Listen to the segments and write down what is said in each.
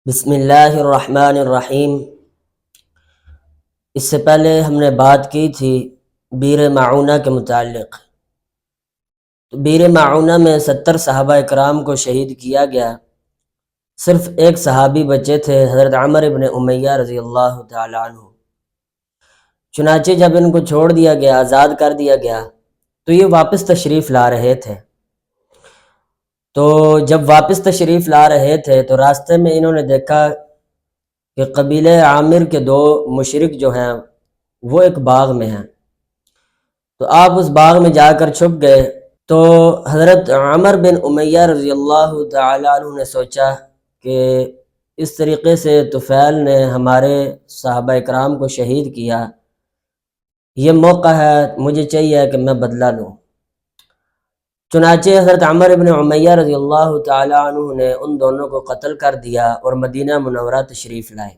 بسم اللہ الرحمن الرحیم۔ اس سے پہلے ہم نے بات کی تھی بیر معونہ کے متعلق۔ تو بیر معونہ میں 70 صحابہ اکرام کو شہید کیا گیا، صرف ایک صحابی بچے تھے، حضرت عمر ابن امیہ رضی اللہ تعالی عنہ۔ چنانچہ جب ان کو چھوڑ دیا گیا، آزاد کر دیا گیا، تو یہ واپس تشریف لا رہے تھے۔ تو جب واپس تشریف لا رہے تھے تو راستے میں انہوں نے دیکھا کہ قبیلہ عامر کے 2 مشرک جو ہیں وہ ایک باغ میں ہیں۔ تو آپ اس باغ میں جا کر چھپ گئے۔ تو حضرت عمر بن امیہ رضی اللہ تعالی عنہ نے سوچا کہ اس طریقے سے طفیل نے ہمارے صحابہ اکرام کو شہید کیا، یہ موقع ہے، مجھے چاہیے کہ میں بدلہ لوں۔ چنانچہ حضرت عمر بن امیہ رضی اللہ تعالی عنہ نے ان دونوں کو قتل کر دیا اور مدینہ منورہ تشریف لائے۔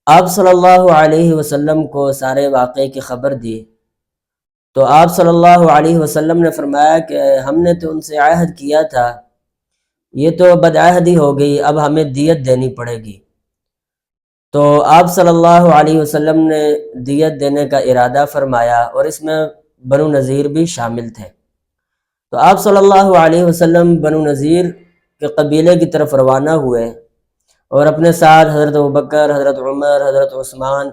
آپ صلی اللہ علیہ وسلم کو سارے واقعے کی خبر دی تو آپ صلی اللہ علیہ وسلم نے فرمایا کہ ہم نے تو ان سے عہد کیا تھا، یہ تو بدعہدی ہو گئی، اب ہمیں دیت دینی پڑے گی۔ تو آپ صلی اللہ علیہ وسلم نے دیت دینے کا ارادہ فرمایا اور اس میں بنو نذیر بھی شامل تھے۔ تو آپ صلی اللہ علیہ وسلم بنو نذیر کے قبیلے کی طرف روانہ ہوئے اور اپنے ساتھ حضرت ابوبکر، حضرت عمر، حضرت عثمان،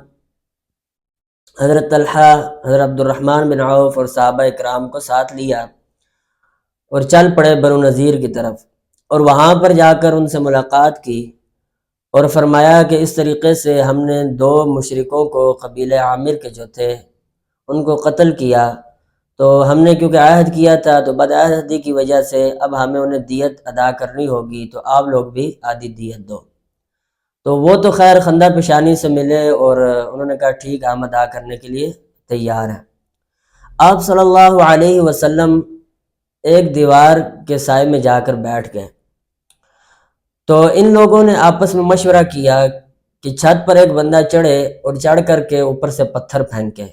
حضرت طلحہ، حضرت عبد الرحمن بن عوف اور صحابہ اکرام کو ساتھ لیا اور چل پڑے بنو نذیر کی طرف، اور وہاں پر جا کر ان سے ملاقات کی اور فرمایا کہ اس طریقے سے ہم نے 2 مشرکوں کو قبیلہ عامر کے جو تھے ان کو قتل کیا، تو ہم نے کیونکہ عہد کیا تھا تو بدعہدی کی وجہ سے اب ہمیں انہیں دیت ادا کرنی ہوگی، تو آپ لوگ بھی آدھی دیت دو۔ تو وہ تو خیر خندہ پیشانی سے ملے اور انہوں نے کہا ٹھیک، ہم ادا کرنے کے لیے تیار ہیں۔ آپ صلی اللہ علیہ وسلم ایک دیوار کے سائے میں جا کر بیٹھ گئے۔ تو ان لوگوں نے آپس میں مشورہ کیا کہ چھت پر ایک بندہ چڑھے اور چڑھ کر کے اوپر سے پتھر پھینکے،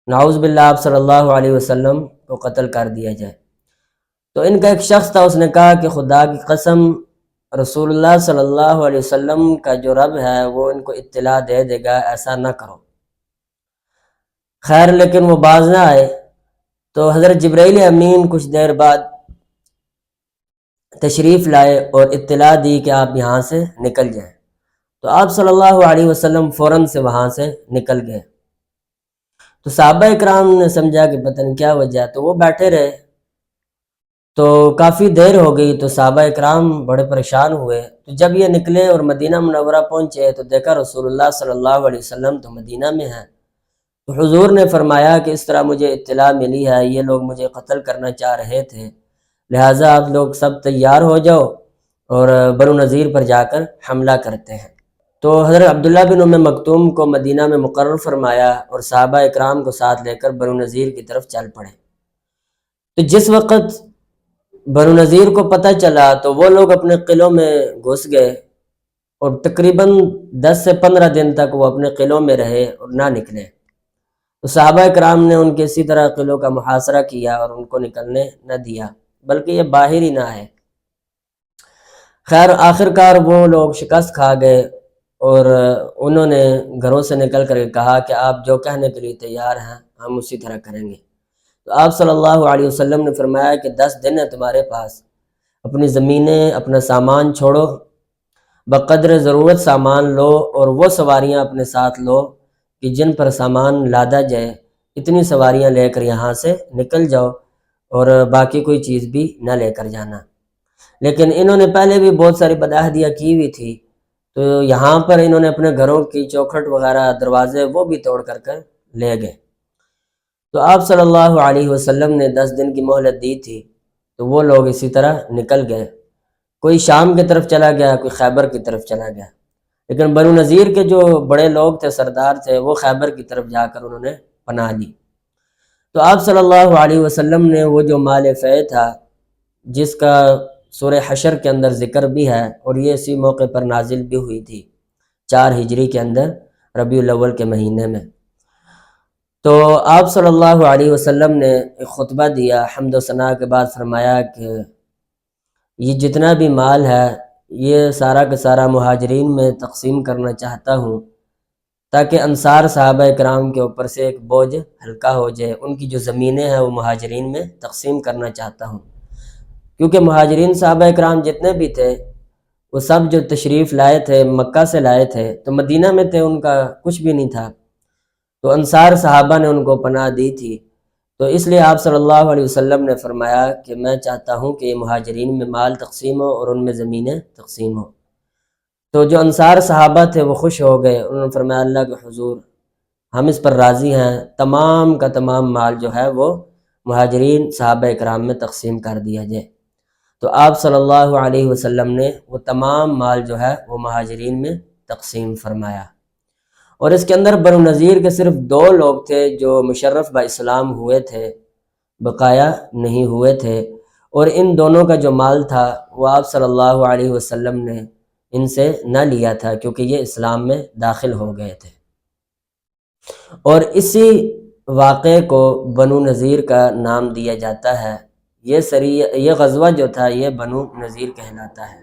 نعوذ باللہ آپ صلی اللہ علیہ وسلم کو قتل کر دیا جائے۔ تو ان کا ایک شخص تھا، اس نے کہا کہ خدا کی قسم، رسول اللہ صلی اللہ علیہ وسلم کا جو رب ہے وہ ان کو اطلاع دے دے گا، ایسا نہ کرو۔ خیر لیکن وہ باز نہ آئے۔ تو حضرت جبرائیل امین کچھ دیر بعد تشریف لائے اور اطلاع دی کہ آپ یہاں سے نکل جائیں۔ تو آپ صلی اللہ علیہ وسلم فوراً سے وہاں سے نکل گئے۔ تو صحابہ اکرام نے سمجھا کہ پتہ نہیں کیا وجہ، تو وہ بیٹھے رہے۔ تو کافی دیر ہو گئی تو صحابہ اکرام بڑے پریشان ہوئے۔ تو جب یہ نکلے اور مدینہ منورہ پہنچے تو دیکھا رسول اللہ صلی اللہ علیہ وسلم تو مدینہ میں ہیں۔ تو حضور نے فرمایا کہ اس طرح مجھے اطلاع ملی ہے، یہ لوگ مجھے قتل کرنا چاہ رہے تھے، لہٰذا آپ لوگ سب تیار ہو جاؤ اور بنو نذیر پر جا کر حملہ کرتے ہیں۔ تو حضرت عبداللہ بن ام مکتوم کو مدینہ میں مقرر فرمایا اور صحابہ اکرام کو ساتھ لے کر بنو نذیر کی طرف چل پڑے۔ تو جس وقت بنو نذیر کو پتہ چلا تو وہ لوگ اپنے قلعوں میں گھس گئے اور تقریباً 10 سے 15 دن تک وہ اپنے قلعوں میں رہے اور نہ نکلے۔ تو صحابہ اکرام نے ان کے اسی طرح قلعوں کا محاصرہ کیا اور ان کو نکلنے نہ دیا، بلکہ یہ باہر ہی نہ آئے۔ خیر آخرکار وہ لوگ شکست کھا گئے اور انہوں نے گھروں سے نکل کر کہا کہ آپ جو کہنے کے لیے تیار ہیں ہم اسی طرح کریں گے۔ تو آپ صلی اللہ علیہ وسلم نے فرمایا کہ 10 دن ہے تمہارے پاس، اپنی زمینیں، اپنا سامان چھوڑو، بقدر ضرورت سامان لو اور وہ سواریاں اپنے ساتھ لو کہ جن پر سامان لادا جائے، اتنی سواریاں لے کر یہاں سے نکل جاؤ اور باقی کوئی چیز بھی نہ لے کر جانا۔ لیکن انہوں نے پہلے بھی بہت ساری بدعہدیاں کی ہوئی تھی، تو یہاں پر انہوں نے اپنے گھروں کی چوکھٹ وغیرہ، دروازے وہ بھی توڑ کر لے گئے۔ تو آپ صلی اللہ علیہ وسلم نے 10 دن کی مہلت دی تھی، تو وہ لوگ اسی طرح نکل گئے، کوئی شام کی طرف چلا گیا، کوئی خیبر کی طرف چلا گیا، لیکن بنو نذیر کے جو بڑے لوگ تھے، سردار تھے، وہ خیبر کی طرف جا کر انہوں نے پناہ لی۔ تو آپ صلی اللہ علیہ وسلم نے وہ جو مال فے تھا، جس کا سورہ حشر کے اندر ذکر بھی ہے اور یہ اسی موقع پر نازل بھی ہوئی تھی 4 ہجری کے اندر، ربیع الاول کے مہینے میں، تو آپ صلی اللہ علیہ وسلم نے ایک خطبہ دیا، حمد و ثناء کے بعد فرمایا کہ یہ جتنا بھی مال ہے یہ سارا کا سارا مہاجرین میں تقسیم کرنا چاہتا ہوں، تاکہ انصار صحابہ کرام کے اوپر سے ایک بوجھ ہلکا ہو جائے۔ ان کی جو زمینیں ہیں وہ مہاجرین میں تقسیم کرنا چاہتا ہوں، کیونکہ مہاجرین صحابہ کرام جتنے بھی تھے وہ سب جو تشریف لائے تھے مکہ سے لائے تھے، تو مدینہ میں تھے، ان کا کچھ بھی نہیں تھا، تو انصار صحابہ نے ان کو پناہ دی تھی۔ تو اس لیے آپ صلی اللہ علیہ وسلم نے فرمایا کہ میں چاہتا ہوں کہ یہ مہاجرین میں مال تقسیم ہو اور ان میں زمینیں تقسیم ہو۔ تو جو انصار صحابہ تھے وہ خوش ہو گئے، انہوں نے فرمایا اللہ کے حضور ہم اس پر راضی ہیں، تمام کا تمام مال جو ہے وہ مہاجرین صحابہ اکرام میں تقسیم کر دیا جائے۔ تو آپ صلی اللہ علیہ وسلم نے وہ تمام مال جو ہے وہ مہاجرین میں تقسیم فرمایا۔ اور اس کے اندر بنو نذیر کے صرف 2 لوگ تھے جو مشرف با اسلام ہوئے تھے، بقایا نہیں ہوئے تھے، اور ان دونوں کا جو مال تھا وہ آپ صلی اللہ علیہ وسلم نے ان سے نہ لیا تھا، کیونکہ یہ اسلام میں داخل ہو گئے تھے۔ اور اسی واقعے کو بنو نذیر کا نام دیا جاتا ہے۔ یہ غزوہ جو تھا یہ بنو نذیر کہلاتا ہے۔